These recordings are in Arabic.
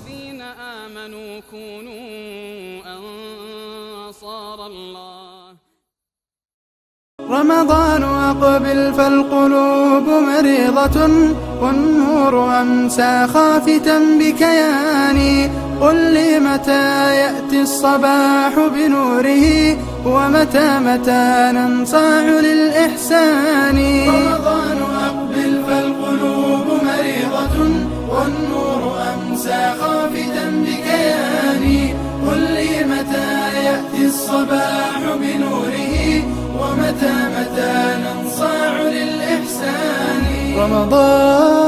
الذين آمنوا كونوا أنصار الله. رمضان أقبل فالقلوب مريضة والنور أمسى خافتا بكياني. قل لي متى يأتي الصباح بنوره ومتى ننصاع للإحسان. رمضان أقبل فالقلوب مريضة والنور أمسى خافتا بكياني. قل لي متى يأتي الصباح بنوره ومتى ننصاع للإحسان. رمضان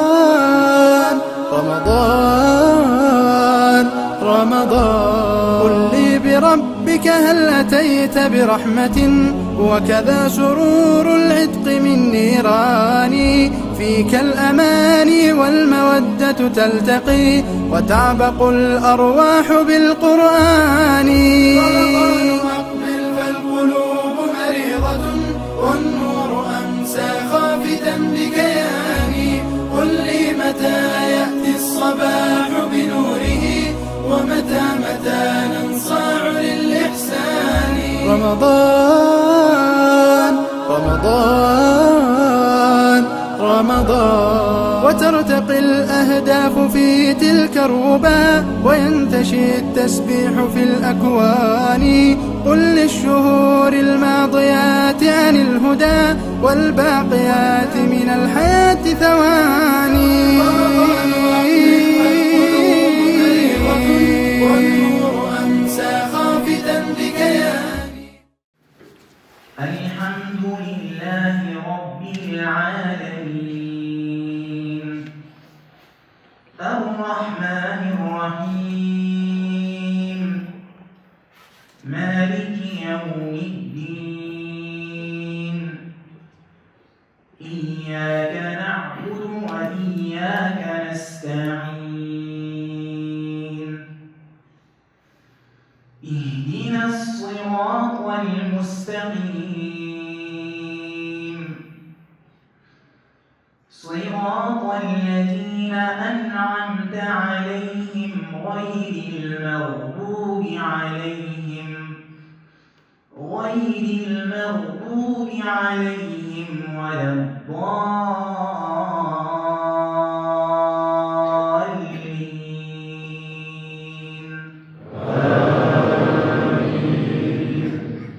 رمضان رمضان. قل لي بربك هل أتيت برحمة وكذا سرور العتق من نيران. فيك الأماني والمودة تلتقي وتعبق الأرواح بالقرآن. رمضان أقبل فالقلوب مريضة والنور أمسى خافتا بكياني. قل لي متى يأتي الصباح بنوره ومتى ننصاع للإحسان. رمضان رمضان رمضان. وترتقي الأهداف في تلك الربا وينتشي التسبيح في الأكوان. قل للشهور الماضيات عن الهدى والباقيات من الحياة ثواني. والنور أمسى خافتا بكياني. الحمد لله رب العالمين الرحمن الرحيم مالك يوم الدين. إياك نعبد وإياك نستعين. اهدنا الصراط المستقيم صراط الذين أنعمت عليهم غير المغضوب عليهم ولا الضالين.